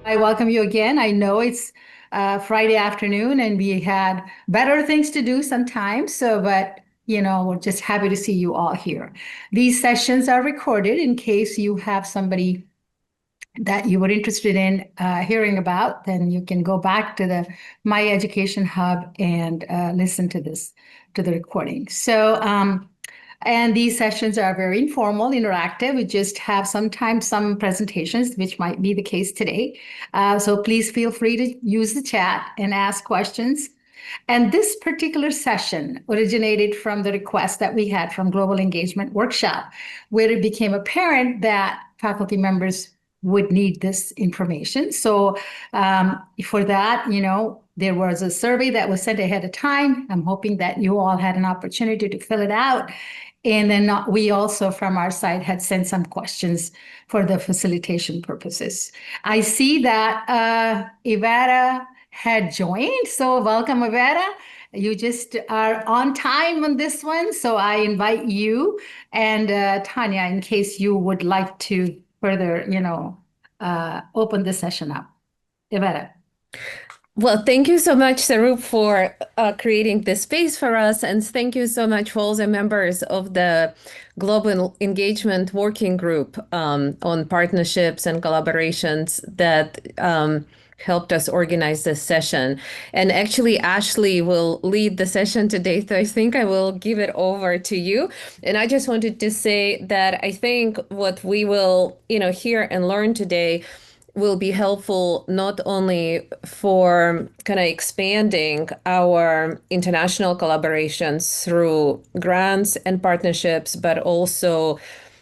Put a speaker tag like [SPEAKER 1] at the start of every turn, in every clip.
[SPEAKER 1] I welcome you again. I know it's Friday afternoon and we had better things to do sometimes. But we're just happy to see you all here. These sessions are recorded in case you have somebody that you were interested in hearing about, then you can go back to the My Education Hub and listen to the recording. And these sessions are very informal, interactive. We just have sometimes some presentations, which might be the case today. So please feel free to use the chat and ask questions. And this particular session originated from the request that we had from Global Engagement Workshop, where it became apparent that faculty members would need this information. So for that, there was a survey that was sent ahead of time. I'm hoping that you all had an opportunity to fill it out. And then we also, from our side, had sent some questions for the facilitation purposes. I see that Iveta had joined. So welcome, Iveta. You just are on time on this one. So I invite you and Tanya, in case you would like to further, open the session up. Iveta.
[SPEAKER 2] Well, thank you so much, Sarup, for creating this space for us. And thank you so much for all the members of the Global Engagement Working Group on partnerships and collaborations that helped us organize this session. And actually, Ashley will lead the session today, so I think I will give it over to you. And I just wanted to say that I think what we will, hear and learn today will be helpful not only for kind of expanding our international collaborations through grants and partnerships, but also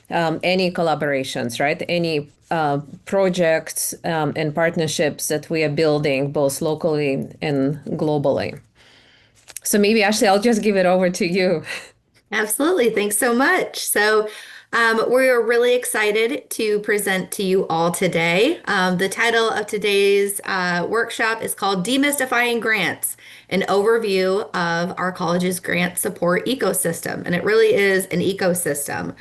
[SPEAKER 2] any collaborations, right? Any projects and partnerships that we are building both locally and globally. So maybe, Ashley, I'll just give it over to you.
[SPEAKER 3] Absolutely. Thanks so much. So we're really excited to present to you all today. The title of today's workshop is called Demystifying Grants, an overview of our college's grant support ecosystem. And it really is an ecosystem.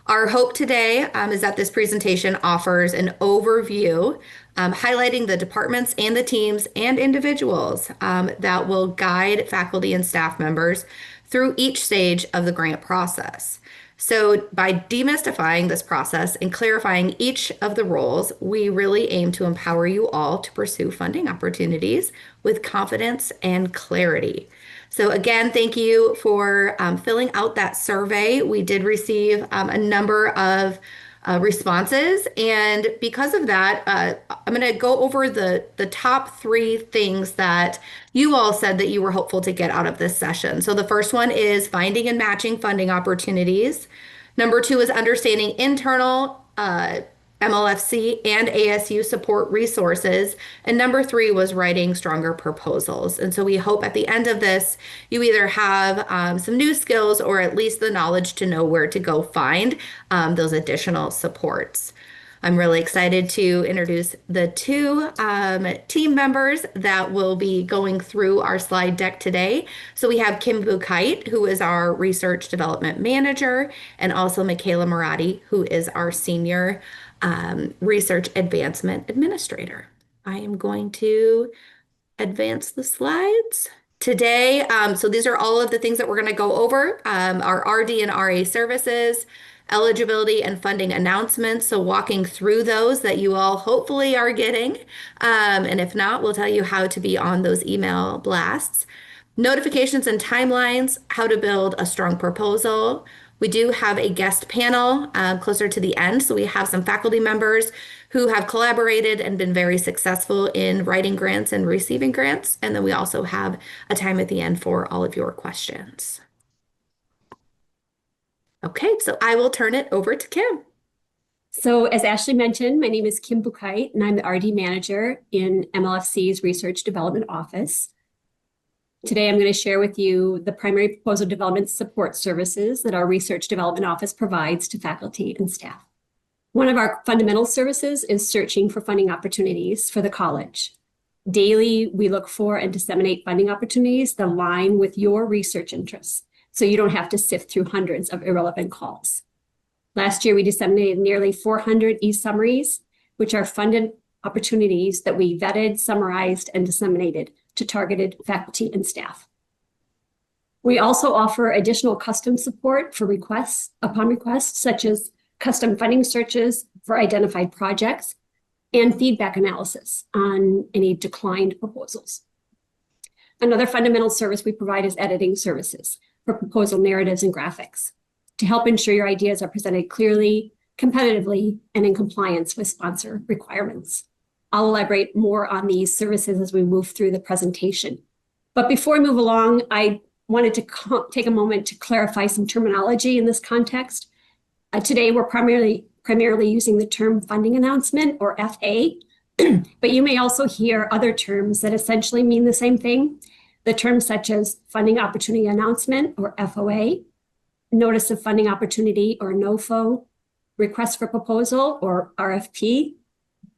[SPEAKER 3] Our hope today is that this presentation offers an overview highlighting the departments and the teams and individuals that will guide faculty and staff members through each stage of the grant process. So by demystifying this process and clarifying each of the roles, we really aim to empower you all to pursue funding opportunities with confidence and clarity. So again, thank you for filling out that survey. We did receive a number of responses. And because of that, I'm going to go over the top 3 things that you all said that you were hopeful to get out of this session. So the first one is finding and matching funding opportunities. Number 2 is understanding internal MLFC and ASU support resources. And number 3 was writing stronger proposals. And so we hope at the end of this, you either have some new skills or at least the knowledge to know where to go find those additional supports. I'm really excited to introduce the 2 team members that will be going through our slide deck today. So we have Kim Bukait, who is our Research Development Manager, and also Michaela Marati, who is our Senior Research Advancement Administrator. I am going to advance the slides today. So these are all of the things that we're going to go over, our RD and RA services, eligibility and funding announcements. So walking through those that you all hopefully are getting. And if not, we'll tell you how to be on those email blasts. Notifications and timelines, how to build a strong proposal. We do have a guest panel closer to the end. So we have some faculty members who have collaborated and been very successful in writing grants and receiving grants. And then we also have a time at the end for all of your questions. Okay, so I will turn it over to Kim.
[SPEAKER 4] So as Ashley mentioned, my name is Kim Bukait, and I'm the RD manager in MLFC's Research Development Office. Today, I'm going to share with you the primary proposal development support services that our Research Development Office provides to faculty and staff. One of our fundamental services is searching for funding opportunities for the college. Daily, we look for and disseminate funding opportunities that align with your research interests, so you don't have to sift through hundreds of irrelevant calls. Last year, we disseminated nearly 400 e-summaries, which are funded opportunities that we vetted, summarized, and disseminated to targeted faculty and staff. We also offer additional custom support for requests upon request, such as custom funding searches for identified projects and feedback analysis on any declined proposals. Another fundamental service we provide is editing services for proposal narratives and graphics to help ensure your ideas are presented clearly, competitively, and in compliance with sponsor requirements. I'll elaborate more on these services as we move through the presentation. But before we move along, I wanted to take a moment to clarify some terminology in this context. Today, we're primarily using the term funding announcement, or FA, but you may also hear other terms that essentially mean the same thing. The terms such as funding opportunity announcement, or FOA, notice of funding opportunity, or NOFO, request for proposal, or RFP,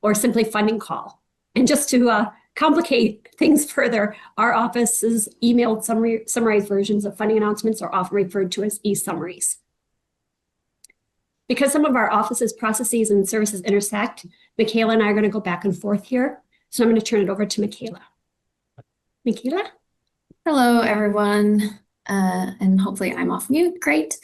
[SPEAKER 4] or simply funding call. And just to complicate things further, our office's emailed summarized versions of funding announcements are often referred to as e-summaries. Because some of our office's processes and services intersect, Michaela and I are going to go back and forth here. So I'm going to turn it over to Michaela. Michaela?
[SPEAKER 5] Hello, everyone. And hopefully I'm off mute. Great.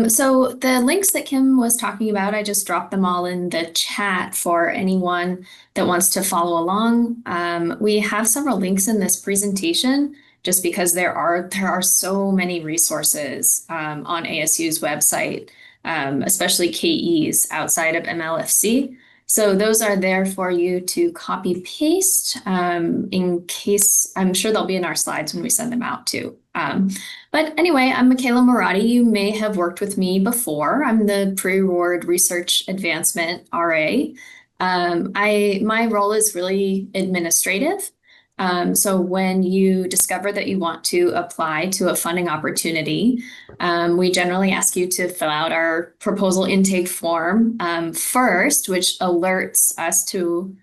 [SPEAKER 5] So the links that Kim was talking about, I just dropped them all in the chat for anyone that wants to follow along. We have several links in this presentation just because there are so many resources on ASU's website, especially KEs outside of MLFC. So those are there for you to copy paste in case, I'm sure they'll be in our slides when we send them out too. But anyway, I'm Michaela Morati. You may have worked with me before. I'm the pre-award research advancement RA. My role is really administrative. So when you discover that you want to apply to a funding opportunity, we generally ask you to fill out our proposal intake form first, which alerts us to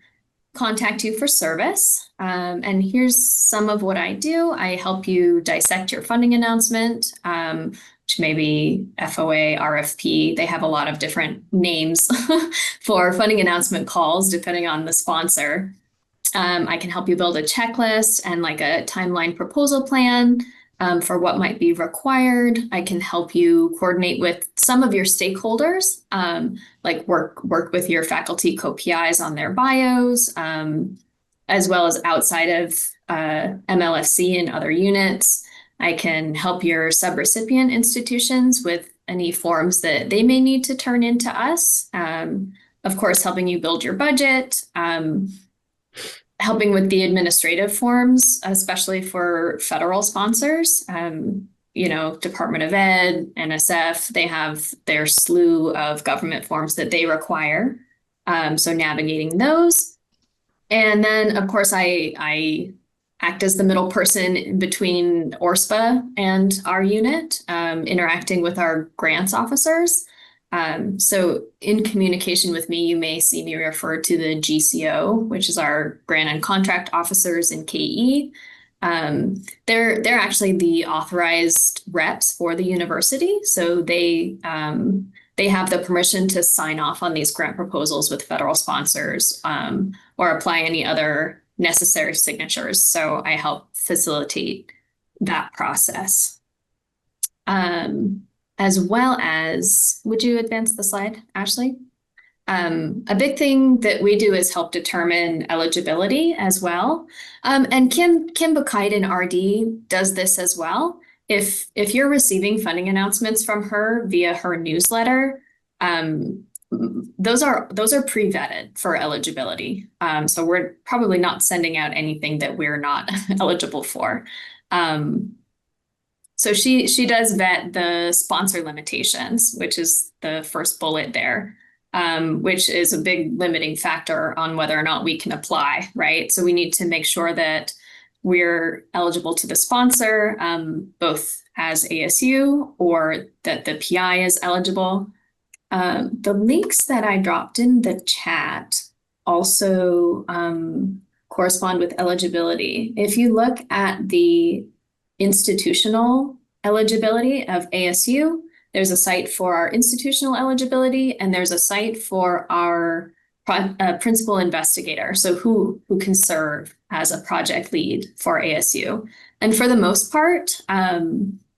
[SPEAKER 5] contact you for service. And here's some of what I do. I help you dissect your funding announcement, which may be FOA, RFP. They have a lot of different names for funding announcement calls, depending on the sponsor. I can help you build a checklist and like a timeline proposal plan for what might be required. I can help you coordinate with some of your stakeholders, like work with your faculty co-PIs on their bios, as well as outside of MLFC and other units. I can help your subrecipient institutions with any forms that they may need to turn into us. Of course, helping you build your budget, helping with the administrative forms, especially for federal sponsors. Department of Ed, NSF, they have their slew of government forms that they require. So navigating those. And then, of course, I act as the middle person between ORSPA and our unit, interacting with our grants officers. So in communication with me, you may see me refer to the GCO, which is our grant and contract officers in KE. They're actually the authorized reps for the university. So they have the permission to sign off on these grant proposals with federal sponsors or apply any other necessary signatures. So I help facilitate that process. As well as, would you advance the slide, Ashley? A big thing that we do is help determine eligibility as well. And Kim Bukite in RD does this as well. If you're receiving funding announcements from her via her newsletter, those are pre-vetted for eligibility. So we're probably not sending out anything that we're not eligible for. So she does vet the sponsor limitations, which is the first bullet there, which is a big limiting factor on whether or not we can apply, right? So we need to make sure that we're eligible to the sponsor, both as ASU or that the PI is eligible. The links that I dropped in the chat also correspond with eligibility. If you look at the institutional eligibility of ASU, There's a site for our institutional eligibility, and there's a site for our principal investigator, so who can serve as a project lead for ASU. And for the most part,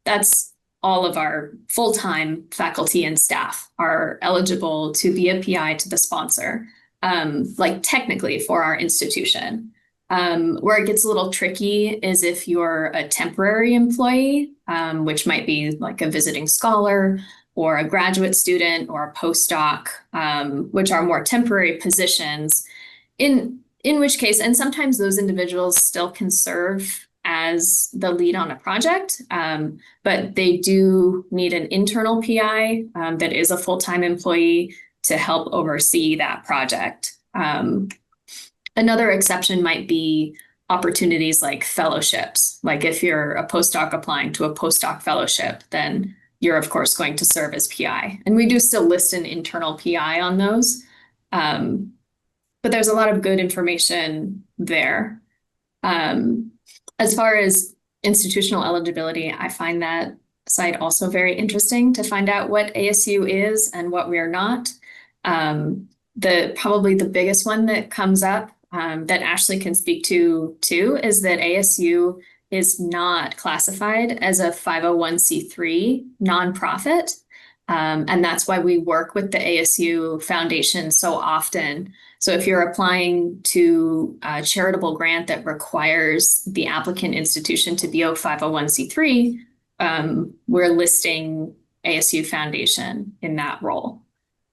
[SPEAKER 5] that's all of our full-time faculty and staff are eligible to be a PI to the sponsor, like technically for our institution. Where it gets a little tricky is if you're a temporary employee, which might be like a visiting scholar or a graduate student or a postdoc, which are more temporary positions, in which case, and sometimes those individuals still can serve as the lead on a project, but they do need an internal PI that is a full-time employee to help oversee that project. Another exception might be opportunities like fellowships. Like if you're a postdoc applying to a postdoc fellowship, then you're of course going to serve as PI. And we do still list an internal PI on those. But there's a lot of good information there. As far as institutional eligibility, I find that site also very interesting to find out what ASU is and what we are not. Probably the biggest one that comes up that Ashley can speak to too is that ASU is not classified as a 501c3 nonprofit. And that's why we work with the ASU Foundation so often. So if you're applying to a charitable grant that requires the applicant institution to be a 501c3, we're listing ASU Foundation in that role.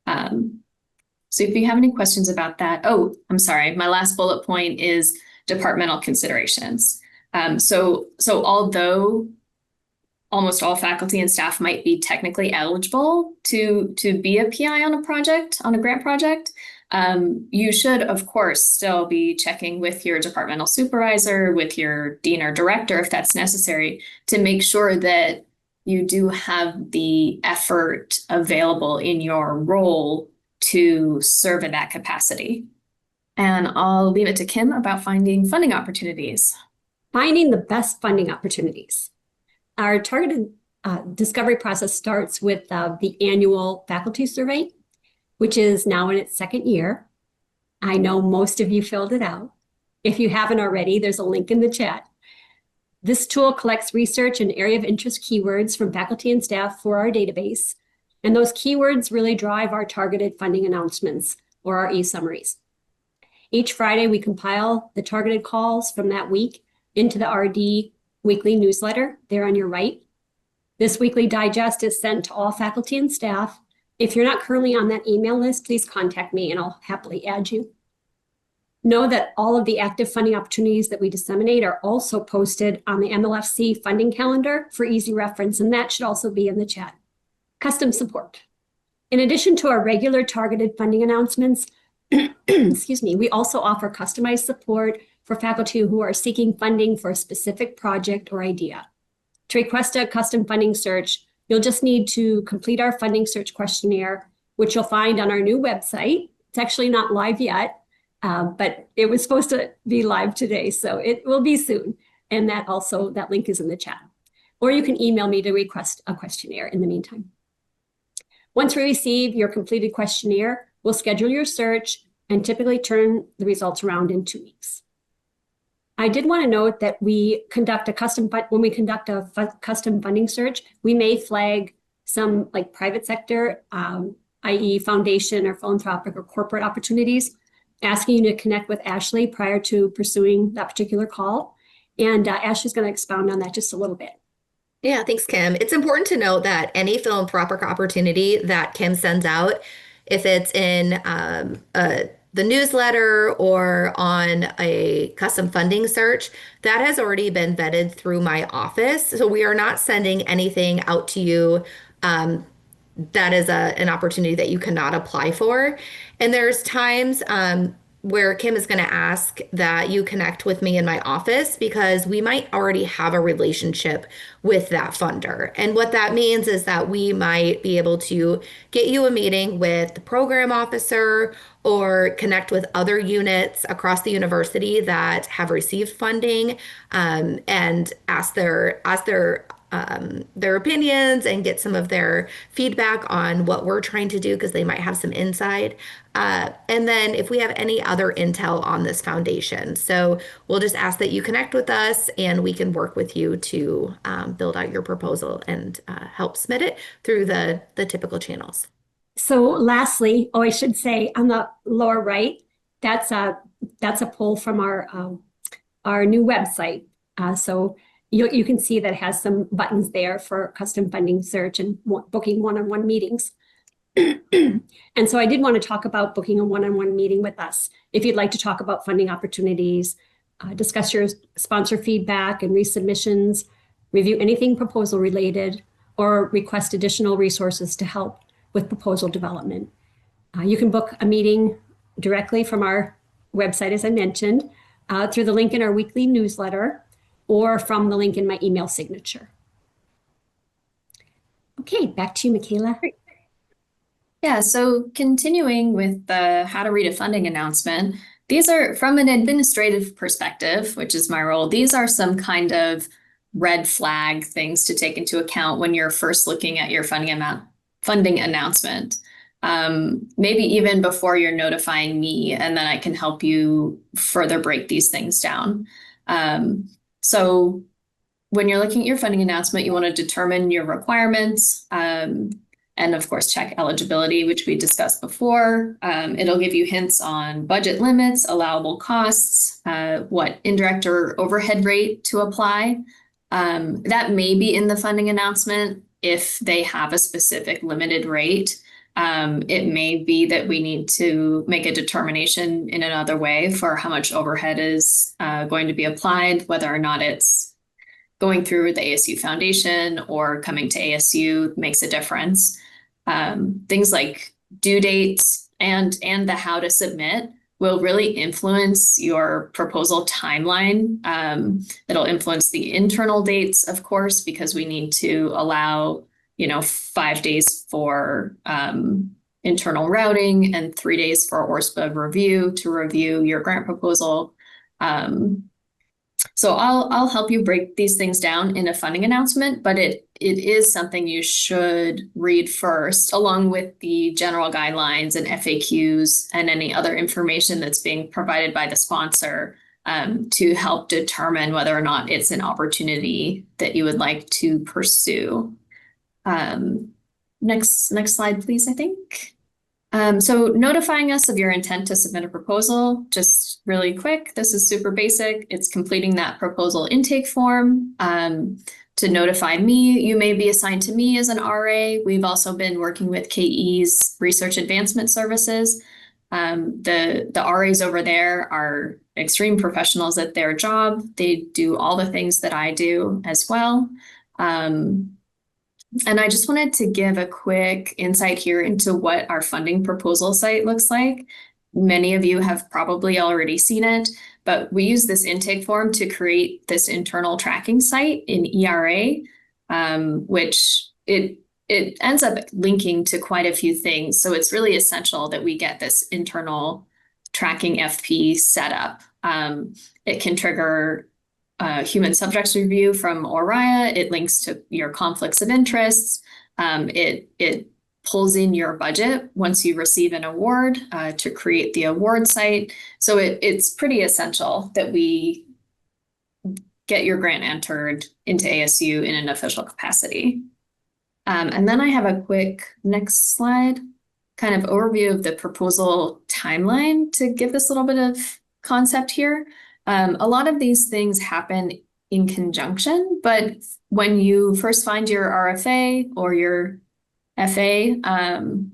[SPEAKER 5] So if you have any questions about that, oh, I'm sorry, my last bullet point is departmental considerations. So although almost all faculty and staff might be technically eligible to be a PI on a project, on a grant project, you should, of course, still be checking with your departmental supervisor, with your dean or director, if that's necessary, to make sure that you do have the effort available in your role to serve in that capacity. And I'll leave it to Kim about finding funding opportunities.
[SPEAKER 4] Finding the best funding opportunities. Our targeted discovery process starts with the annual faculty survey, which is now in its second year. I know most of you filled it out. If you haven't already, there's a link in the chat. This tool collects research and area of interest keywords from faculty and staff for our database. And those keywords really drive our targeted funding announcements, or our e-summaries. Each Friday, we compile the targeted calls from that week into the RD weekly newsletter there on your right. This weekly digest is sent to all faculty and staff. If you're not currently on that email list, please contact me and I'll happily add you. Know that all of the active funding opportunities that we disseminate are also posted on the MLFC funding calendar for easy reference, and that should also be in the chat. Custom support. In addition to our regular targeted funding announcements, excuse me, we also offer customized support for faculty who are seeking funding for a specific project or idea. To request a custom funding search, you'll just need to complete our funding search questionnaire, which you'll find on our new website. It's actually not live yet, but it was supposed to be live today, so it will be soon. And that link is in the chat. Or you can email me to request a questionnaire in the meantime. Once we receive your completed questionnaire, we'll schedule your search and typically turn the results around in 2 weeks. I did want to note that when we conduct a custom funding search, we may flag some like private sector, i.e. foundation or philanthropic or corporate opportunities, asking you to connect with Ashley prior to pursuing that particular call. And Ashley's going to expound on that just a little bit.
[SPEAKER 3] Yeah, thanks, Kim. It's important to note that any philanthropic opportunity that Kim sends out, if it's in the newsletter or on a custom funding search, that has already been vetted through my office. So we are not sending anything out to you that is an opportunity that you cannot apply for. And there's times where Kim is going to ask that you connect with me in my office because we might already have a relationship with that funder. And what that means is that we might be able to get you a meeting with the program officer or connect with other units across the university that have received funding and ask their their opinions and get some of their feedback on what we're trying to do because they might have some insight. And then if we have any other intel on this foundation. So we'll just ask that you connect with us and we can work with you to build out your proposal and help submit it through the typical channels.
[SPEAKER 4] So lastly, I should say on the lower right, that's a poll from our new website. So you can see that it has some buttons there for custom funding search and booking one-on-one meetings. And so I did want to talk about booking a one-on-one meeting with us. If you'd like to talk about funding opportunities, discuss your sponsor feedback and resubmissions, review anything proposal related, or request additional resources to help with proposal development. You can book a meeting directly from our website, as I mentioned, through the link in our weekly newsletter, or from the link in my email signature. Okay, back to you, Michaela.
[SPEAKER 5] Yeah, so continuing with the how to read a funding announcement, these are from an administrative perspective, which is my role. These are some kind of red flag things to take into account when you're first looking at your funding announcement. Maybe even before you're notifying me, and then I can help you further break these things down. So when you're looking at your funding announcement, you want to determine your requirements, and of course, check eligibility, which we discussed before. It'll give you hints on budget limits, allowable costs, what indirect or overhead rate to apply. That may be in the funding announcement if they have a specific limited rate. It may be that we need to make a determination in another way for how much overhead is going to be applied, whether or not it's going through the ASU Foundation or coming to ASU makes a difference. Things like due dates and the how to submit will really influence your proposal timeline. It'll influence the internal dates, of course, because we need to allow 5 days for internal routing and 3 days for ORSPA review to review your grant proposal. So I'll help you break these things down in a funding announcement, but it is something you should read first, along with the general guidelines and FAQs and any other information that's being provided by the sponsor to help determine whether or not it's an opportunity that you would like to pursue. Next slide, please, I think. So notifying us of your intent to submit a proposal, just really quick, this is super basic. It's completing that proposal intake form. To notify me, you may be assigned to me as an RA. We've also been working with KE's Research Advancement Services. The RAs over there are extreme professionals at their job. They do all the things that I do as well. And I just wanted to give a quick insight here into what our funding proposal site looks like. Many of you have probably already seen it, but we use this intake form to create this internal tracking site in ERA, which it ends up linking to quite a few things. So it's really essential that we get this internal tracking FP set up. It can trigger human subjects review from ORIA. It links to your conflicts of interests. It pulls in your budget once you receive an award to create the award site. So it's pretty essential that we get your grant entered into ASU in an official capacity. And then I have a quick next slide, kind of overview of the proposal timeline to give this little bit of concept here. A lot of these things happen in conjunction, but when you first find your RFA or your FA and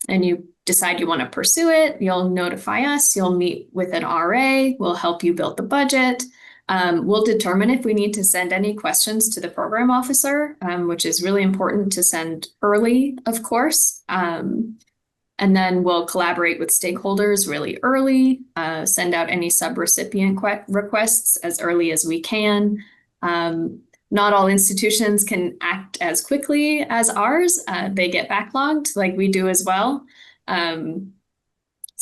[SPEAKER 5] you decide you want to pursue it, you'll notify us, you'll meet with an RA, we'll help you build the budget. We'll determine if we need to send any questions to the program officer, which is really important to send early, of course. And then we'll collaborate with stakeholders really early, send out any sub-recipient requests as early as we can. Not all institutions can act as quickly as ours. They get backlogged like we do as well.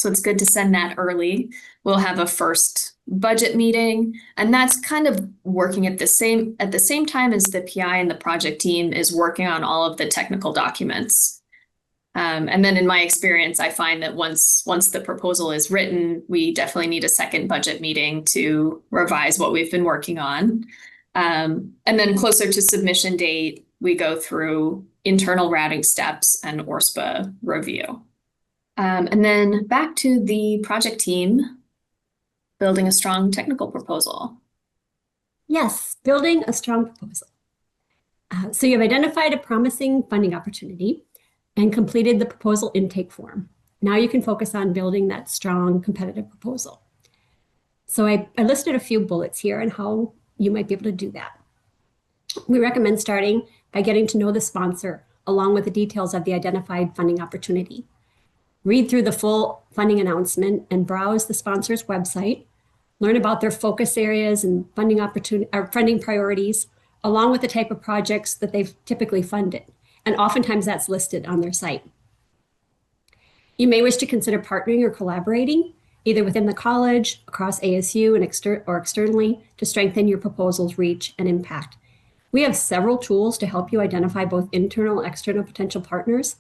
[SPEAKER 5] So it's good to send that early. We'll have a first budget meeting, and that's kind of working at the same time as the PI and the project team is working on all of the technical documents. And then in my experience, I find that once the proposal is written, we definitely need a second budget meeting to revise what we've been working on. And then closer to submission date, we go through internal routing steps and ORSPA review. And then back to the project team, building a strong technical proposal.
[SPEAKER 4] Yes, building a strong proposal. So you've identified a promising funding opportunity and completed the proposal intake form. Now you can focus on building that strong competitive proposal. So I listed a few bullets here on how you might be able to do that. We recommend starting by getting to know the sponsor along with the details of the identified funding opportunity. Read through the full funding announcement and browse the sponsor's website. Learn about their focus areas and funding priorities, along with the type of projects that they've typically funded. And oftentimes that's listed on their site. You may wish to consider partnering or collaborating, either within the college, across ASU, and or externally, to strengthen your proposal's reach and impact. We have several tools to help you identify both internal and external potential partners.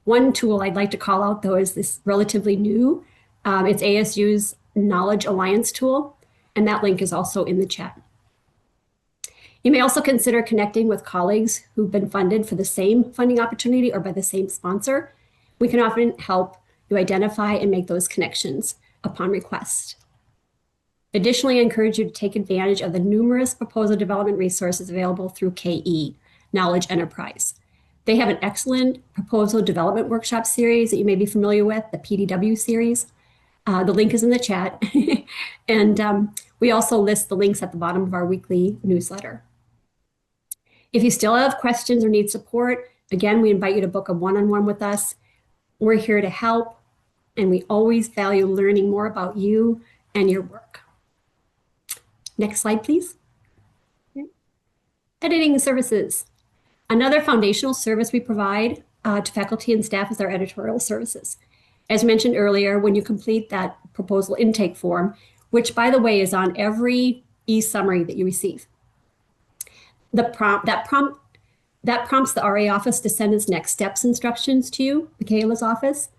[SPEAKER 4] One tool I'd like to call out, though, is this relatively new. It's ASU's Knowledge Alliance tool, and that link is also in the chat. You may also consider connecting with colleagues who've been funded for the same funding opportunity or by the same sponsor. We can often help you identify and make those connections upon request. Additionally, I encourage you to take advantage of the numerous proposal development resources available through KE, Knowledge Enterprise. They have an excellent proposal development workshop series that you may be familiar with, the PDW series. The link is in the chat. And we also list the links at the bottom of our weekly newsletter. If you still have questions or need support, again, we invite you to book a one-on-one with us. We're here to help, and we always value learning more about you and your work. Next slide, please. Editing services. Another foundational service we provide to faculty and staff is our editorial services. As mentioned earlier, when you complete that proposal intake form, which by the way is on every e-summary that you receive, that prompts the RA office to send its next steps instructions to you, Michaela's office,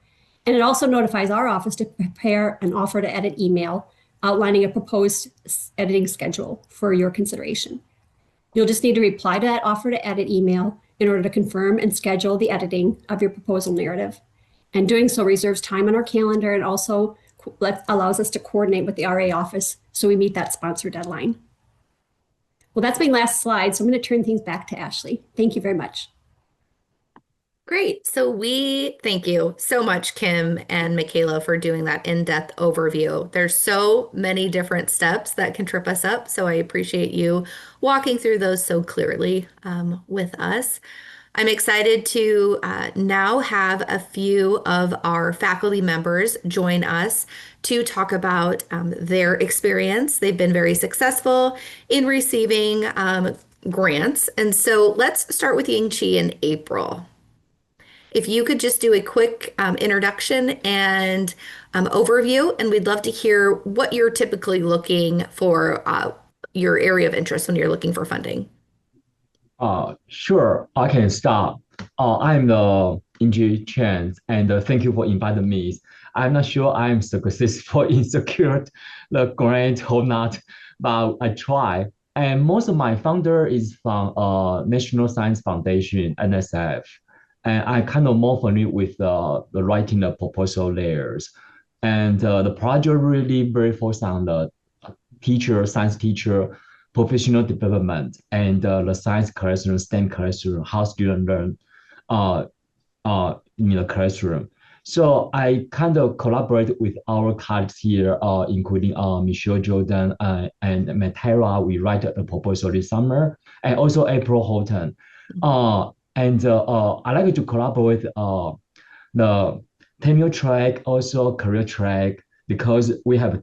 [SPEAKER 4] and it also notifies our office to prepare an offer to edit email outlining a proposed editing schedule for your consideration. You'll just need to reply to that offer to edit email in order to confirm and schedule the editing of your proposal narrative. And doing so reserves time on our calendar and also allows us to coordinate with the RA office so we meet that sponsor deadline. Well, that's my last slide, so I'm going to turn things back to Ashley. Thank you very much.
[SPEAKER 3] Great. So we thank you so much, Kim and Michaela, for doing that in-depth overview. There's so many different steps that can trip us up, so I appreciate you walking through those so clearly with us. I'm excited to now have a few of our faculty members join us to talk about their experience. They've been very successful in receiving grants. And so let's start with Ying-Chi and April. If you could just do a quick introduction and overview, and we'd love to hear what you're typically looking for, your area of interest when you're looking for funding.
[SPEAKER 6] Sure, I can start. I'm the Ying-Chi Chen, and thank you for inviting me. I'm not sure I'm successful in secured the grant or not, but I try. And most of my funder is from National Science Foundation, NSF. And I kind of more familiar with the writing the proposal layers. And the project really very focused on the science teacher, professional development, and the science classroom, STEM classroom, how students learn in the classroom. So I kind of collaborate with our colleagues here, including Michelle Jordan and Matera. We write the proposal this summer, and also April Houghton. And I like to collaborate with the tenure track, also career track, because they have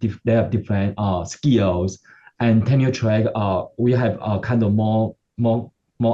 [SPEAKER 6] different skills. And tenure track, we have kind of more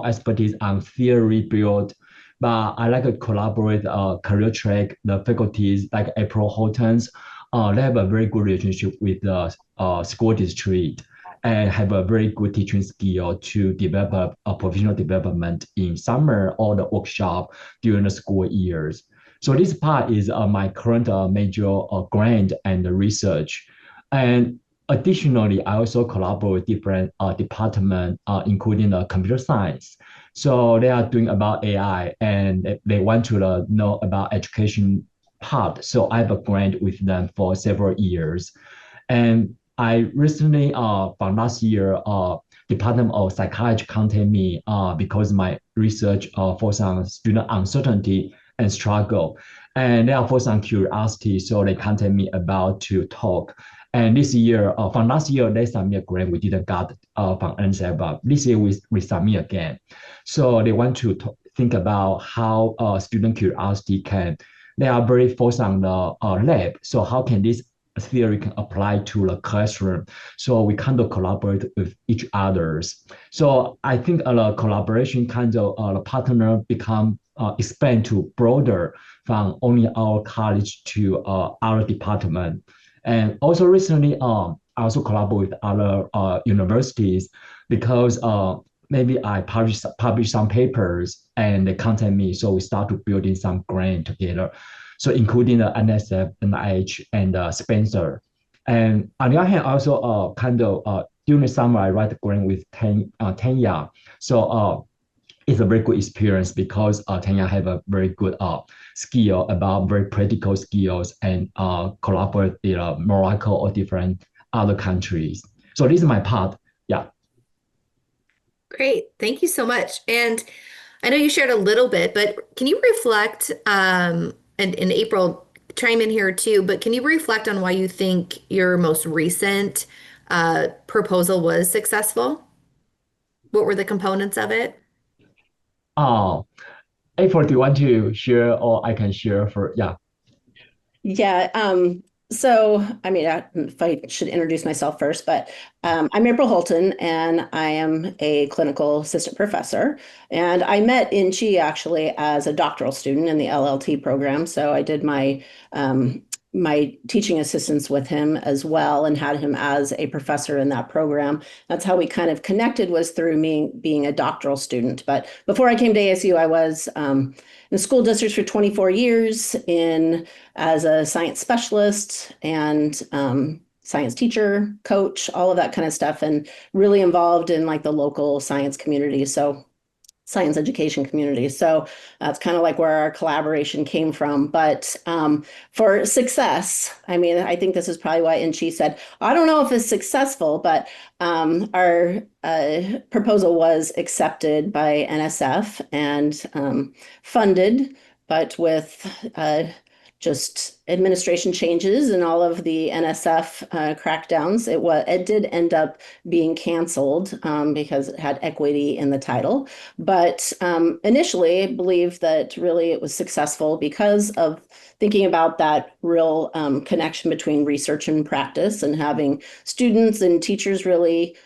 [SPEAKER 6] expertise on theory build but I like to collaborate career track, the faculties like April Houghton's. They have a very good relationship with the school district and have a very good teaching skill to develop a professional development in summer or the workshop during the school years. So this part is my current major grant and research. And additionally, I also collaborate with different departments, including computer science. So they are doing about AI and they want to know about education part. So I have a grant with them for several years. And I recently, from last year, Department of Psychology contacted me because my research focused on student uncertainty and struggle. And they are focused on curiosity, so they contact me about to talk. And this year, from last year, they submit a grant. We didn't got from NSF, but this year we submit again. So they want to think about how student curiosity can. They are very focused on the lab. So how can this theory can apply to the classroom? So we kind of collaborate with each others. So I think the collaboration kind of the partner become expand to broader from only our college to our department. And also recently, I also collaborate with other universities because maybe I publish some papers and they contact me. So we start to building some grant together. So including the NSF, NIH, and Spencer. And on the other hand, also kind of during the summer, I write a grant with Tanya. So it's a very good experience because Tanya have a very good skill about very practical skills and collaborate with Morocco or different other countries. So this is my part. Yeah.
[SPEAKER 3] Great. Thank you so much. And I know you shared a little bit, but can you reflect, and April, chime in here too, but can you reflect on why you think your most recent proposal was successful? What were the components of it?
[SPEAKER 6] April, do you want to share or I can share for, yeah.
[SPEAKER 7] Yeah. So, I mean, if I should introduce myself first, but I'm April Holton, and I am a clinical assistant professor. And I met In Chi actually as a doctoral student in the LLT program. So I did my teaching assistance with him as well and had him as a professor in that program. That's how we kind of connected, was through me being a doctoral student. But before I came to ASU, I was in the school districts for 24 years as a science specialist and science teacher, coach, all of that kind of stuff, and really involved in like the local science community. So science education community. So that's kind of like where our collaboration came from. But for success, I mean, I think this is probably why Inchi said, I don't know if it's successful, but our proposal was accepted by NSF and funded, but with just administration changes and all of the NSF crackdowns, it did end up being canceled because it had equity in the title. But initially, I believe that really it was successful because of thinking about that real connection between research and practice, and having students and teachers really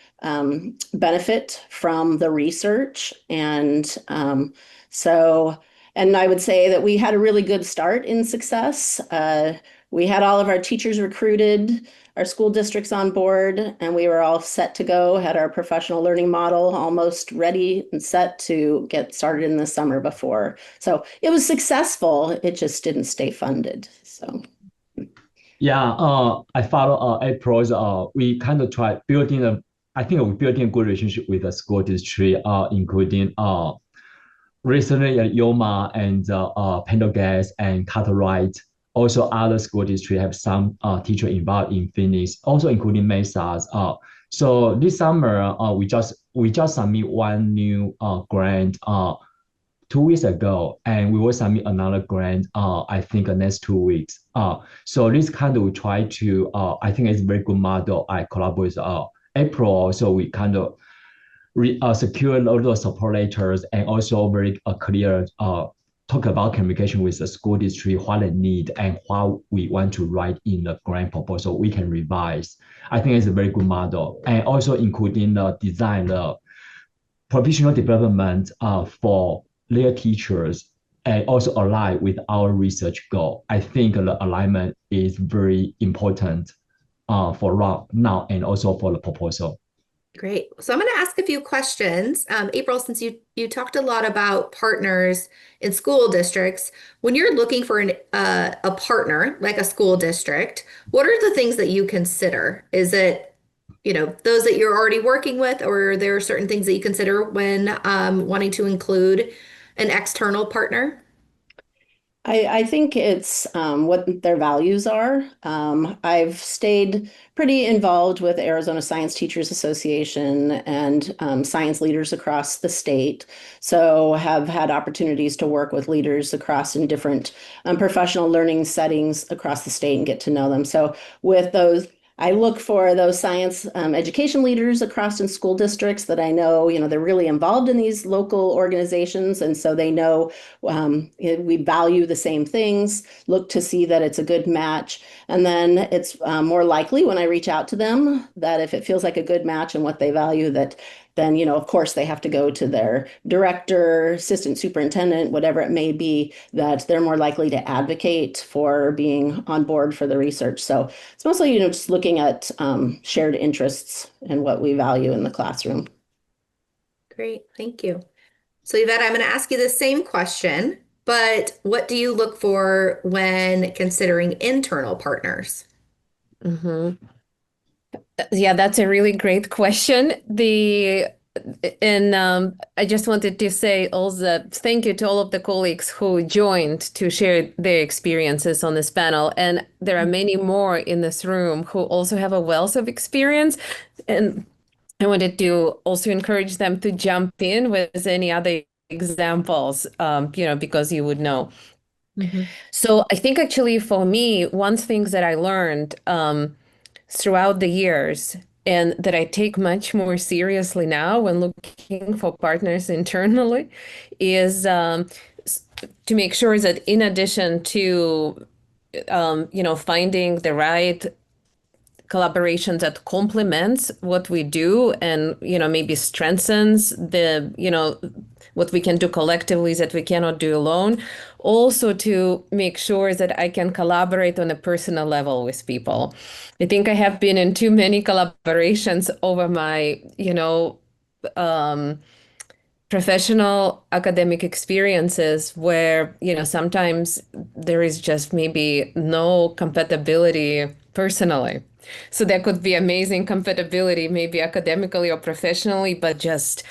[SPEAKER 7] benefit from the research. And and I would say that we had a really good start in success. We had all of our teachers recruited, our school districts on board, and we were all set to go, had our professional learning model almost ready and set to get started in the summer before. So it was successful. It just didn't stay funded. So.
[SPEAKER 6] Yeah, I follow April's, we kind of try building I think we're building a good relationship with the school district, including recently, Yoma and Pendergast and Cartwright, also other school districts have some teacher involved in Phoenix, also including Mesa's. So this summer, we just submit one new grant 2 weeks ago, and we will submit another grant. I think the next 2 weeks. So this kind of we try to. I think it's a very good model. I collaborate with April, so we kind of secure all the support letters and also very clear talk about communication with the school district, what they need and what we want to write in the grant proposal. We can revise. I think it's a very good model, and also including the design, the professional development for their teachers. and also align with our research goal. I think the alignment is very important for now and also for the proposal.
[SPEAKER 3] Great. So I'm going to ask a few questions. April, since you talked a lot about partners in school districts, when you're looking for a partner, like a school district, what are the things that you consider? Is it, those that you're already working with, or are there certain things that you consider when wanting to include an external partner?
[SPEAKER 7] I think it's what their values are. I've stayed pretty involved with Arizona Science Teachers Association and science leaders across the state. So have had opportunities to work with leaders across in different professional learning settings across the state and get to know them. So with those, I look for those science education leaders across in school districts that I know, they're really involved in these local organizations. And so they know we value the same things, look to see that it's a good match. And then it's more likely when I reach out to them that if it feels like a good match and what they value, that then, of course, they have to go to their director, assistant superintendent, whatever it may be, that they're more likely to advocate for being on board for the research. So it's mostly, just looking at shared interests and what we value in the classroom.
[SPEAKER 3] Great. Thank you. So Yvette, I'm going to ask you the same question, but what do you look for when considering internal partners?
[SPEAKER 2] Mm-hmm. Yeah, that's a really great question. I just wanted to say also thank you to all of the colleagues who joined to share their experiences on this panel. And there are many more in this room who also have a wealth of experience. And I wanted to also encourage them to jump in with any other examples, because you would know.
[SPEAKER 3] Mm-hmm.
[SPEAKER 2] So I think actually for me, one thing that I learned throughout the years and that I take much more seriously now when looking for partners internally is to make sure that in addition to, finding the right collaboration that complements what we do and, maybe strengthens what we can do collectively that we cannot do alone. Also to make sure that I can collaborate on a personal level with people. I think I have been in too many collaborations over my, professional academic experiences where, sometimes there is just maybe no compatibility personally. So there could be amazing compatibility, maybe academically or professionally, but just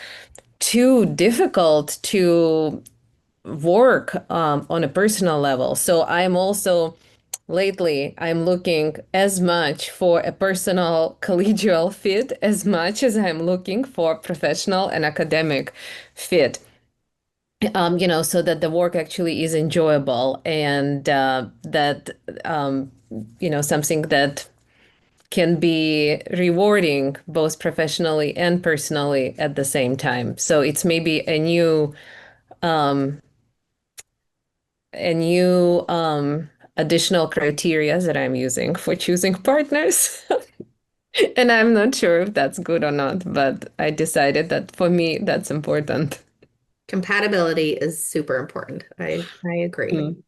[SPEAKER 2] too difficult to work on a personal level. So I'm also lately I'm looking as much for a personal collegial fit as much as I'm looking for professional and academic fit. So that the work actually is enjoyable and that something that can be rewarding both professionally and personally at the same time. So it's maybe a new additional criteria that I'm using for choosing partners. And I'm not sure if that's good or not, but I decided that for me, that's important.
[SPEAKER 3] Compatibility is super important. I agree.
[SPEAKER 2] Mm.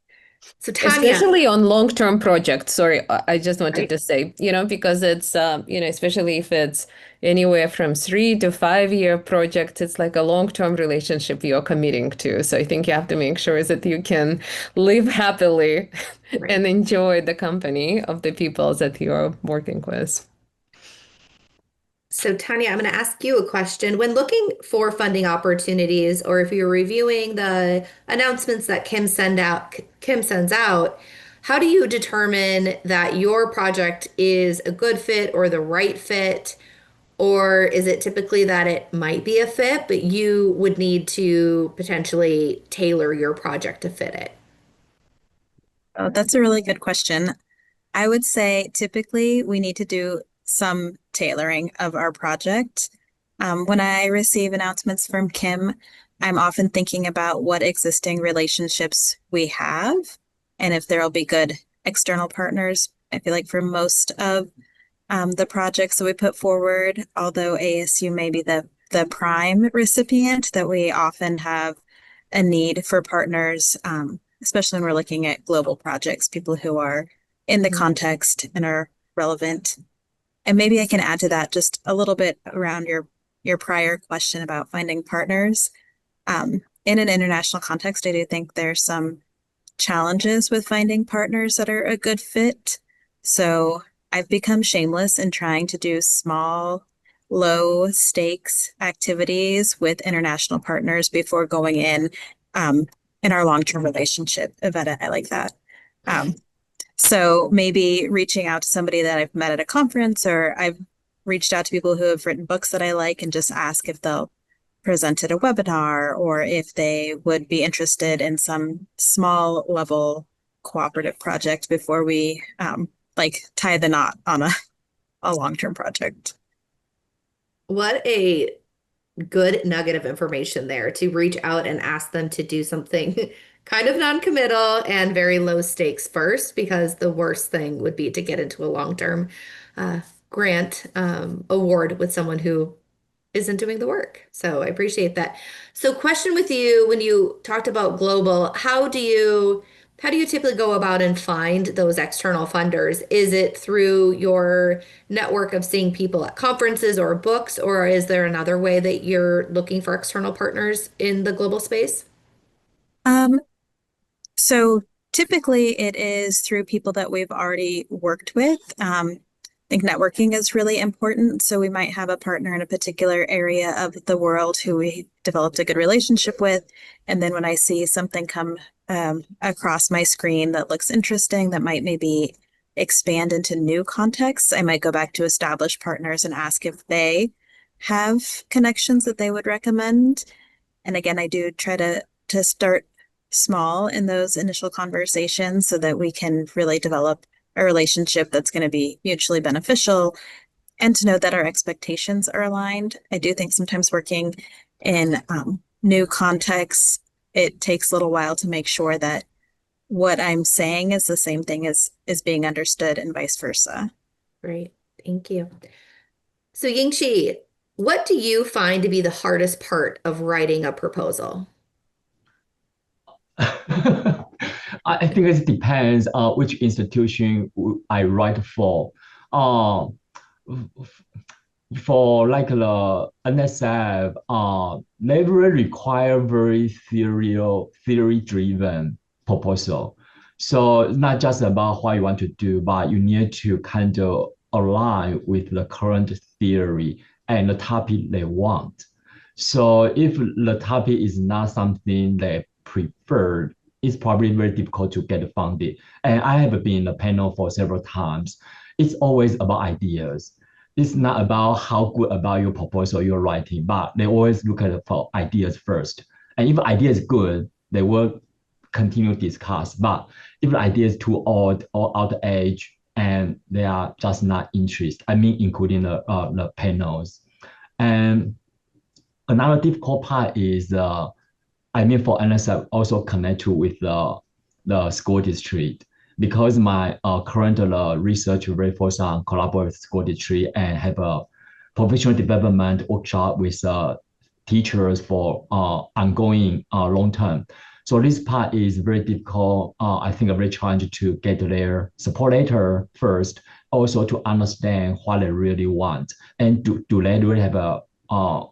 [SPEAKER 3] So Tanya,
[SPEAKER 2] Especially on long-term projects. Sorry, I just wanted
[SPEAKER 3] right?
[SPEAKER 2] to say, because it's, especially if it's anywhere from 3 to 5 year projects, it's like a long-term relationship you're committing to. So I think you have to make sure that you can live happily
[SPEAKER 3] Right.
[SPEAKER 2] and enjoy the company of the people that you're working with.
[SPEAKER 3] So Tanya, I'm going to ask you a question. When looking for funding opportunities, or if you're reviewing the announcements that Kim sends out, how do you determine that your project is a good fit or the right fit? Or is it typically that it might be a fit, but you would need to potentially tailor your project to fit it?
[SPEAKER 8] Oh, that's a really good question. I would say typically we need to do some tailoring of our project. When I receive announcements from Kim, I'm often thinking about what existing relationships we have and if there'll be good external partners. I feel like for most of the projects that we put forward, although ASU may be the prime recipient, that we often have a need for partners, especially when we're looking at global projects, people who are in the context and are relevant. And maybe I can add to that just a little bit around your prior question about finding partners. In an international context, I do think there's some challenges with finding partners that are a good fit. So I've become shameless in trying to do small, low stakes activities with international partners before going in our long-term relationship. Yvette, I like that. So maybe reaching out to somebody that I've met at a conference, or I've reached out to people who have written books that I like and just ask if they'll present at a webinar or if they would be interested in some small level cooperative project before we tie the knot on a long-term project.
[SPEAKER 3] What a good nugget of information there, to reach out and ask them to do something kind of non-committal and very low stakes first, because the worst thing would be to get into a long-term grant award with someone who isn't doing the work. So I appreciate that. So question with you, when you talked about global, how do you typically go about and find those external funders? Is it through your network of seeing people at conferences or books, or is there another way that you're looking for external partners in the global space?
[SPEAKER 8] So typically it is through people that we've already worked with. I think networking is really important. So we might have a partner in a particular area of the world who we developed a good relationship with. And then when I see something come across my screen that looks interesting, that might maybe expand into new contexts, I might go back to established partners and ask if they have connections that they would recommend. And again, I do try to start small in those initial conversations so that we can really develop a relationship that's going to be mutually beneficial, and to know that our expectations are aligned. I do think sometimes working in new contexts, it takes a little while to make sure that what I'm saying is the same thing as is being understood, and vice versa.
[SPEAKER 3] Great, thank you. So Yingqi, what do you find to be the hardest part of writing a proposal?
[SPEAKER 6] I think it depends on which institution I write for. For like the NSF, they really require very theory-driven proposal. So it's not just about what you want to do, but you need to kind of align with the current theory and the topic they want. So if the topic is not something they prefer, it's probably very difficult to get funded. And I have been in the panel for several times. It's always about ideas. It's not about how good about your proposal you're writing, but they always look at for ideas first. And if the idea is good, they will continue to discuss. But if the idea is too old or out of age, and they are just not interested, I mean, including the panels. And another difficult part is, for NSF also connect with the school district, because my current research very focused on collaborate with school district and have a professional development workshop with teachers for ongoing long term. So this part is very difficult. I think a very challenging to get their support letter first, also to understand what they really want, and do they really have a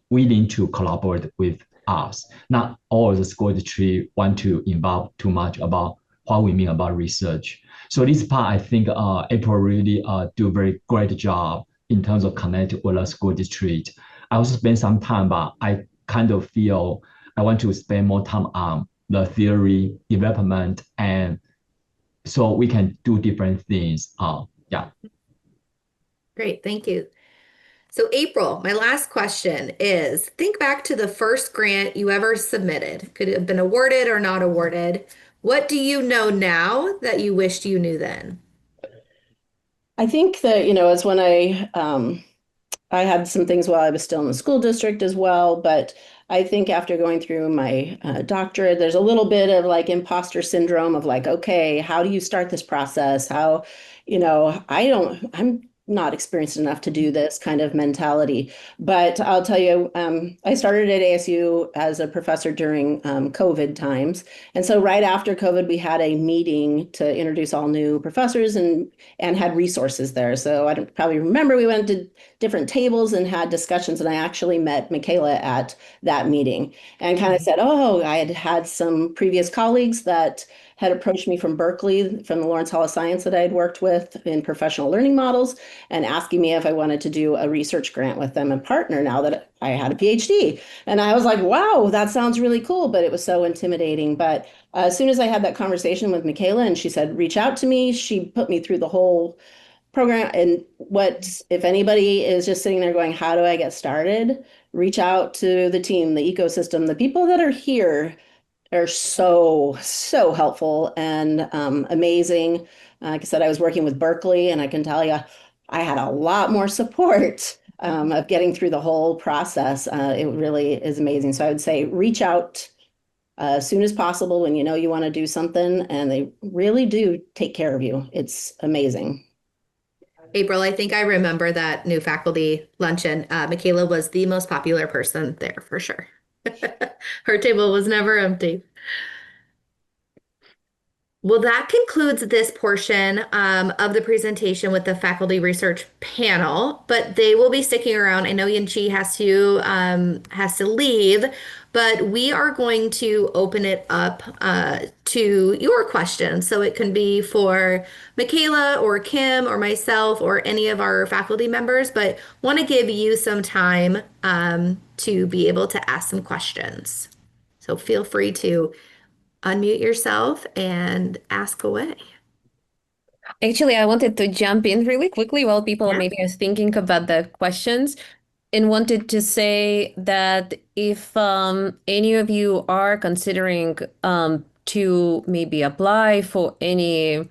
[SPEAKER 6] willing to collaborate with us. Not all the school district want to involve too much about what we mean about research. So this part, I think April really do a very great job in terms of connecting with the school district. I also spend some time, but I kind of feel I want to spend more time on the theory development, and so we can do different things. Yeah.
[SPEAKER 3] Great, thank you. So April, my last question is, think back to the first grant you ever submitted. Could it have been awarded or not awarded? What do you know now that you wished you knew then?
[SPEAKER 7] I think that, as when I had some things while I was still in the school district as well, but I think after going through my doctorate, there's a little bit of like imposter syndrome of like, okay, how do you start this process? I'm not experienced enough to do this kind of mentality. But I'll tell you, I started at ASU as a professor during COVID times. And so right after COVID, we had a meeting to introduce all new professors and had resources there. So I don't probably remember, we went to different tables and had discussions. And I actually met Michaela at that meeting and kind of said, oh, I had some previous colleagues that had approached me from Berkeley, from the Lawrence Hall of Science that I had worked with in professional learning models, and asking me if I wanted to do a research grant with them and partner now that I had a PhD. And I was like, wow, that sounds really cool, but it was so intimidating. But as soon as I had that conversation with Michaela and she said, reach out to me, she put me through the whole program. And if anybody is just sitting there going, how do I get started? Reach out to the team, the ecosystem, the people that are here are so, so helpful and amazing. Like I said, I was working with Berkeley, and I can tell you, I had a lot more support of getting through the whole process. It really is amazing. So I would say reach out as soon as possible when you know you want to do something, and they really do take care of you. It's amazing.
[SPEAKER 3] April, I think I remember that new faculty luncheon. Michaela was the most popular person there for sure. Her table was never empty. Well, that concludes this portion of the presentation with the faculty research panel, but they will be sticking around. I know Yanchi has to leave, but we are going to open it up to your questions. So it can be for Michaela or Kim or myself or any of our faculty members, but want to give you some time to be able to ask some questions. So feel free to unmute yourself and ask away.
[SPEAKER 2] Actually, I wanted to jump in really quickly while people maybe are thinking about the questions, and wanted to say that if any of you are considering to maybe apply for any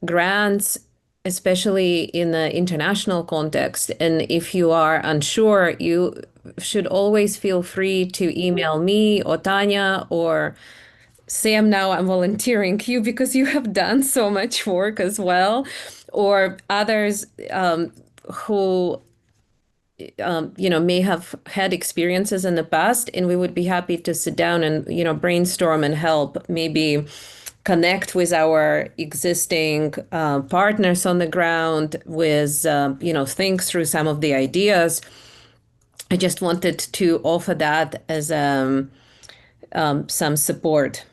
[SPEAKER 2] grants, especially in the international context, and if you are unsure, you should always feel free to email me or Tanya or Sam. Now I'm volunteering you because you have done so much work as well, or others who may have had experiences in the past, and we would be happy to sit down and brainstorm and help maybe connect with our existing partners on the ground with think through some of the ideas. I just wanted to offer that as some support.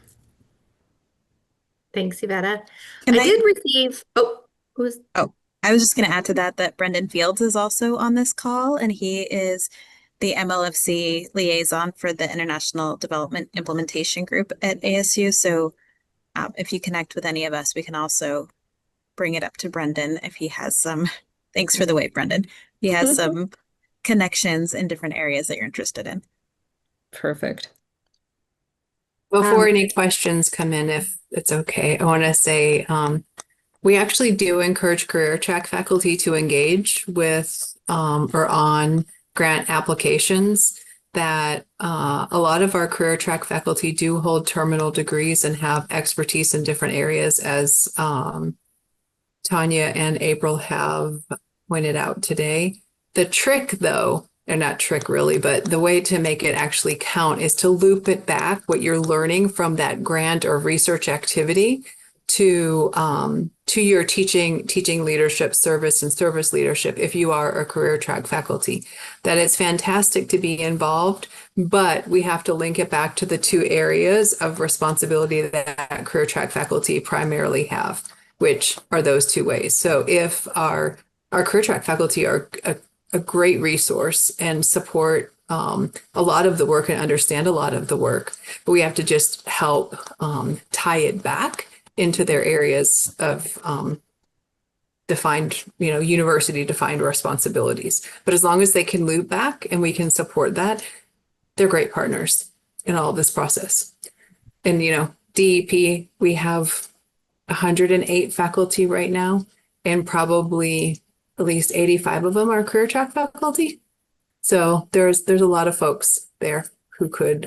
[SPEAKER 3] Thanks, Yvette. I did receive,
[SPEAKER 8] I was just going to add to that Brendan Fields is also on this call, and he is the MLFC liaison for the International Development Implementation Group at ASU. So if you connect with any of us, we can also bring it up to Brendan if he has some, thanks for the wave, Brendan. He has some connections in different areas that you're interested in.
[SPEAKER 2] Perfect.
[SPEAKER 9] Before any questions come in, if it's okay, I want to say we actually do encourage career track faculty to engage with or on grant applications. That a lot of our career track faculty do hold terminal degrees and have expertise in different areas, as Tanya and April have pointed out today. The trick, though, or not trick really, but the way to make it actually count is to loop it back, what you're learning from that grant or research activity, to your teaching leadership, service and service leadership, if you are a career track faculty. That it's fantastic to be involved, but we have to link it back to the two areas of responsibility that career track faculty primarily have, which are those two ways. So if our career track faculty are a great resource and support a lot of the work and understand a lot of the work, but we have to just help tie it back into their areas of defined, university defined responsibilities. But as long as they can loop back and we can support that, they're great partners in all of this process. And, DEP, we have 108 faculty right now, and probably at least 85 of them are career track faculty. So there's a lot of folks there who could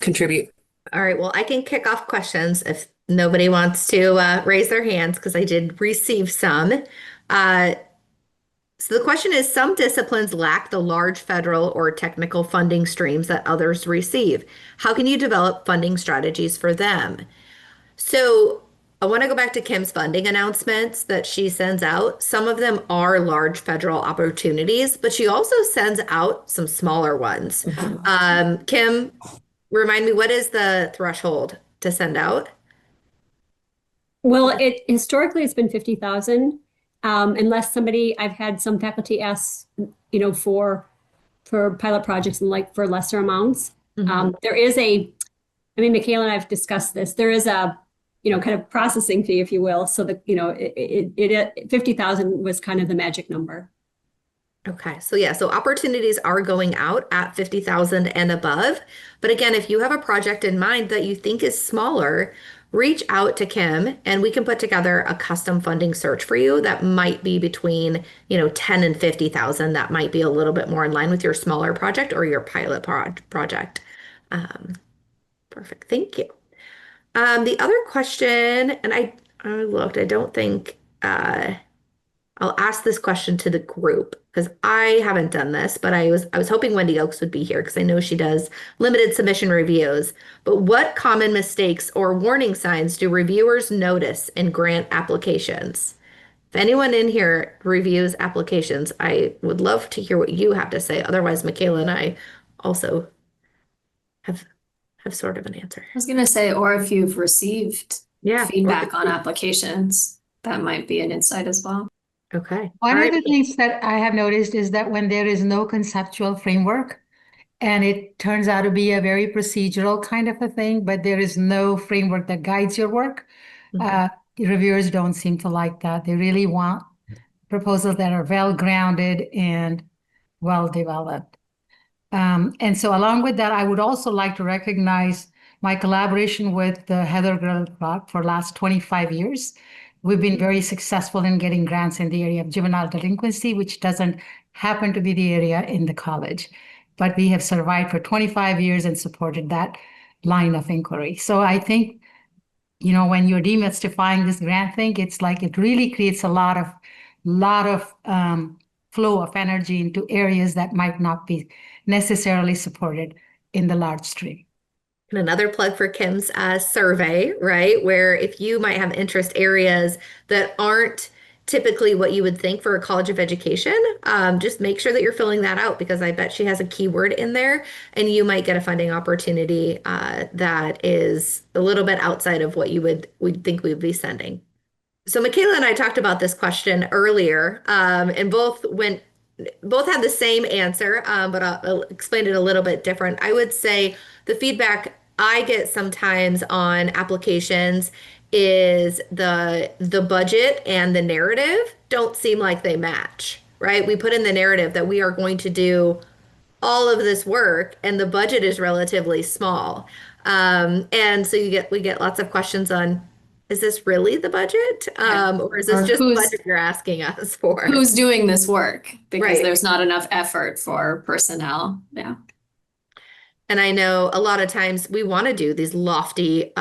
[SPEAKER 9] contribute.
[SPEAKER 3] All right, well, I can kick off questions if nobody wants to raise their hands, because I did receive some. So the question is, some disciplines lack the large federal or technical funding streams that others receive. How can you develop funding strategies for them? So I want to go back to Kim's funding announcements that she sends out. Some of them are large federal opportunities, but she also sends out some smaller ones. Kim, remind me, what is the threshold to send out?
[SPEAKER 4] Well, it historically it's been 50,000. Unless I've had some faculty ask, for pilot projects and like for lesser amounts. There is Michaela and I've discussed this. There is a, kind of processing fee, if you will. So 50,000 was kind of the magic number.
[SPEAKER 3] Okay, so opportunities are going out at 50,000 and above. But again, if you have a project in mind that you think is smaller, reach out to Kim and we can put together a custom funding search for you that might be between, 10 and 50,000. That might be a little bit more in line with your smaller project or your pilot project. Perfect, thank you. The other question, and I looked, I don't think I'll ask this question to the group because I haven't done this, but I was hoping Wendy Oakes would be here because I know she does limited submission reviews. But what common mistakes or warning signs do reviewers notice in grant applications? If anyone in here reviews applications, I would love to hear what you have to say. Otherwise, Michaela and I also have sort of an answer.
[SPEAKER 5] I was going to say, or if you've received feedback on applications, that might be an insight as well.
[SPEAKER 3] Okay.
[SPEAKER 1] One of the things that I have noticed is that when there is no conceptual framework and it turns out to be a very procedural kind of a thing, but there is no framework that guides your work, reviewers don't seem to like that. They really want proposals that are well-grounded and well-developed. And so along with that, I would also like to recognize my collaboration with the Heather Girl Club for the last 25 years. We've been very successful in getting grants in the area of juvenile delinquency, which doesn't happen to be the area in the college. But we have survived for 25 years and supported that line of inquiry. So I think, when you're demystifying this grant thing, it's like it really creates a lot of flow of energy into areas that might not be necessarily supported in the large stream.
[SPEAKER 3] And another plug for Kim's survey, right? Where if you might have interest areas that aren't typically what you would think for a college of education, just make sure that you're filling that out because I bet she has a keyword in there and you might get a funding opportunity that is a little bit outside of what we'd think we'd be sending. So Michaela and I talked about this question earlier, and both had the same answer, but I'll explain it a little bit different. I would say the feedback I get sometimes on applications is the budget and the narrative don't seem like they match, right? We put in the narrative that we are going to do all of this work and the budget is relatively small. And so we get lots of questions on, is this really the budget? Or is this just the budget you're asking us for?
[SPEAKER 5] Who's doing this work? Because there's not enough effort for personnel. Yeah.
[SPEAKER 3] And I know a lot of times we want to do these lofty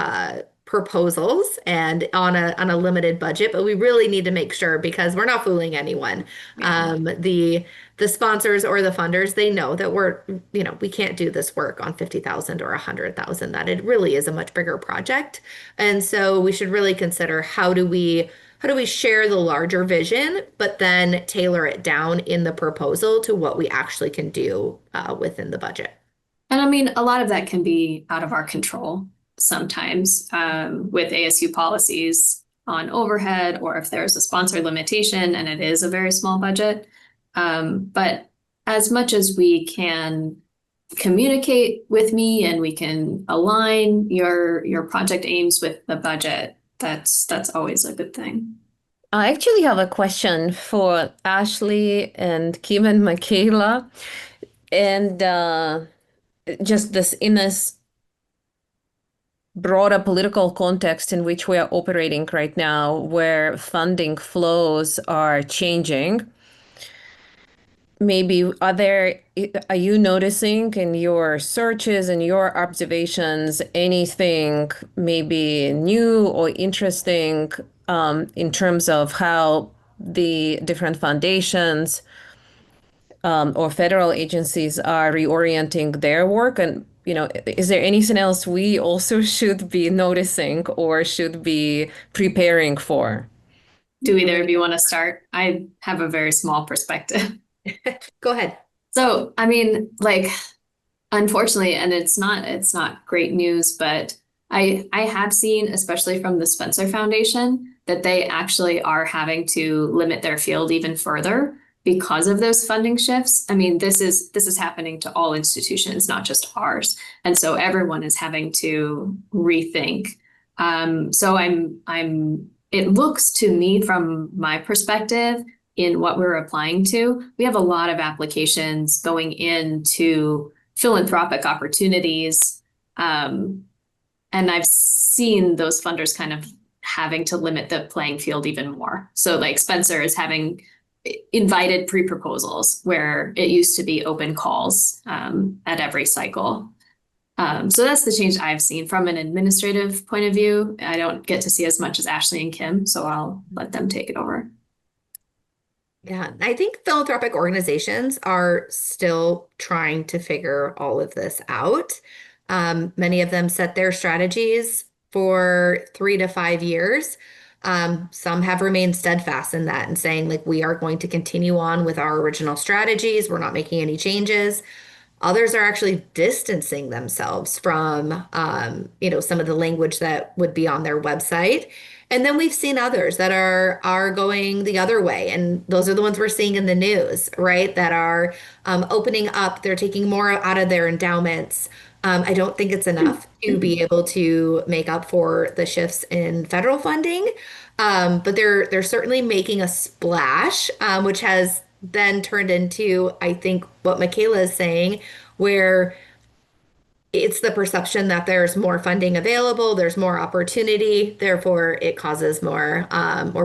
[SPEAKER 3] proposals and on a limited budget, but we really need to make sure because we're not fooling anyone. The sponsors or the funders, they know that we can't do this work on 50,000 or 100,000, that it really is a much bigger project. And so we should really consider how do we share the larger vision, but then tailor it down in the proposal to what we actually can do within the budget.
[SPEAKER 5] And I mean, a lot of that can be out of our control sometimes with ASU policies on overhead, or if there's a sponsor limitation and it is a very small budget. But as much as we can communicate with me and we can align your project aims with the budget, that's always a good thing.
[SPEAKER 2] I actually have a question for Ashley and Kim and Michaela. And just in this broader political context in which we are operating right now, where funding flows are changing, maybe are you noticing in your searches and your observations anything maybe new or interesting in terms of how the different foundations or federal agencies are reorienting their work? And, is there anything else we also should be noticing or should be preparing for?
[SPEAKER 5] Do either of you want to start? I have a very small perspective.
[SPEAKER 3] Go ahead.
[SPEAKER 5] So, I mean, like, unfortunately, and it's not great news, but I have seen, especially from the Spencer Foundation, that they actually are having to limit their field even further because of those funding shifts. I mean, this is happening to all institutions, not just ours. And so everyone is having to rethink. So it looks to me, from my perspective, in what we're applying to, we have a lot of applications going into philanthropic opportunities. And I've seen those funders kind of having to limit the playing field even more. So like Spencer is having invited pre-proposals where it used to be open calls at every cycle. So that's the change I've seen from an administrative point of view. I don't get to see as much as Ashley and Kim, so I'll let them take it over.
[SPEAKER 3] Yeah, I think philanthropic organizations are still trying to figure all of this out. Many of them set their strategies for 3 to 5 years. Some have remained steadfast in that and saying, like, we are going to continue on with our original strategies. We're not making any changes. Others are actually distancing themselves from, some of the language that would be on their website. And then we've seen others that are going the other way. And those are the ones we're seeing in the news, right? That are opening up. They're taking more out of their endowments. I don't think it's enough to be able to make up for the shifts in federal funding. But they're certainly making a splash, which has then turned into, I think, what Michaela is saying, where it's the perception that there's more funding available, there's more opportunity, therefore it causes more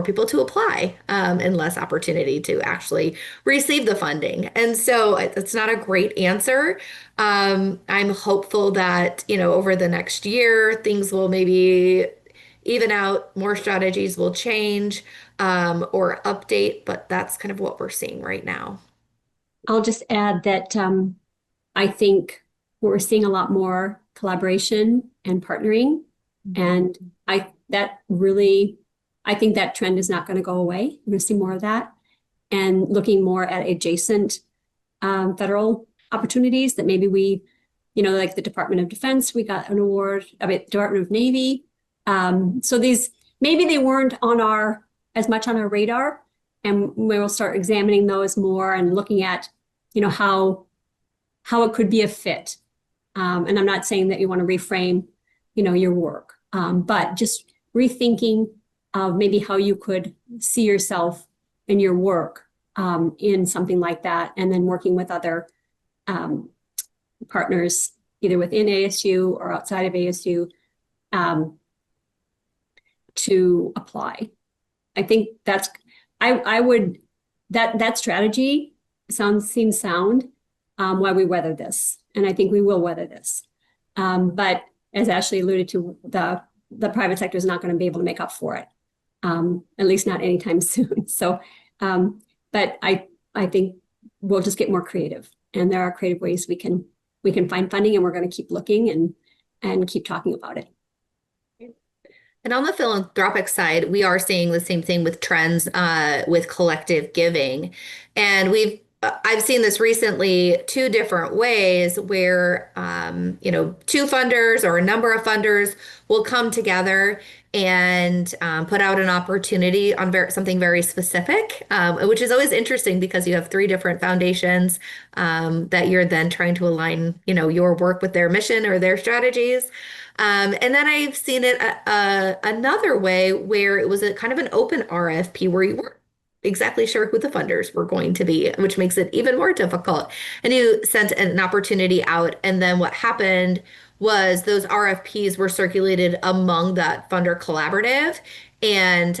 [SPEAKER 3] people to apply, and less opportunity to actually receive the funding. And so it's not a great answer. I'm hopeful that, over the next year, things will maybe even out, more strategies will change, or update, but that's kind of what we're seeing right now.
[SPEAKER 4] I'll just add that I think we're seeing a lot more collaboration and partnering. And I think that trend is not going to go away. We're going to see more of that, and looking more at adjacent federal opportunities that maybe we, like the Department of Defense, we got an award, Department of Navy. So these, maybe they weren't as much on our radar, and we will start examining those more and looking at, how it could be a fit. And I'm not saying that you want to reframe, your work, but just rethinking of maybe how you could see yourself and your work in something like that, and then working with other partners, either within ASU or outside of ASU, to apply. I think that strategy seems sound while we weather this. And I think we will weather this. But as Ashley alluded to, the private sector is not going to be able to make up for it, at least not anytime soon. So, but I think we'll just get more creative, and there are creative ways we can find funding, and we're going to keep looking and keep talking about it.
[SPEAKER 3] And on the philanthropic side, we are seeing the same thing with trends with collective giving. And I've seen this recently 2 different ways where, 2 funders or a number of funders will come together and put out an opportunity on something very specific, which is always interesting because you have 3 different foundations that you're then trying to align, your work with their mission or their strategies. And then I've seen it another way where it was a kind of an open RFP where you weren't exactly sure who the funders were going to be, which makes it even more difficult. And you sent an opportunity out, and then what happened was those RFPs were circulated among that funder collaborative. And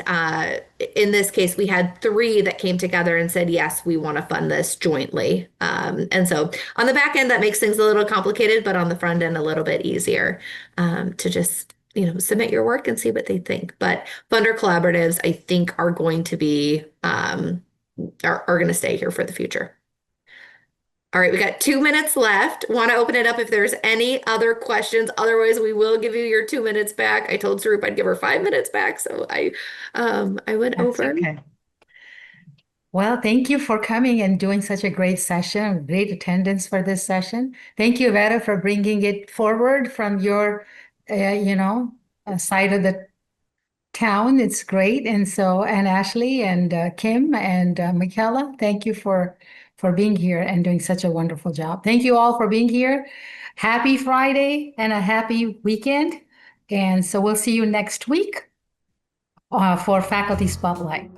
[SPEAKER 3] in this case, we had 3 that came together and said, yes, we want to fund this jointly. And so on the back end, that makes things a little complicated, but on the front end, a little bit easier to just submit your work and see what they think. But funder collaboratives, I think, are going to be are going to stay here for the future. All right, we got 2 minutes left. Want to open it up if there's any other questions. Otherwise, we will give you your 2 minutes back. I told Sarup I'd give her 5 minutes back, so I went
[SPEAKER 1] That's
[SPEAKER 3] over.
[SPEAKER 1] okay. Well, thank you for coming and doing such a great session, great attendance for this session. Thank you, Vera, for bringing it forward from your, side of the town. It's great. And Ashley and Kim and Michaela, thank you for being here and doing such a wonderful job. Thank you all for being here. Happy Friday and a happy weekend. And so we'll see you next week for Faculty Spotlight.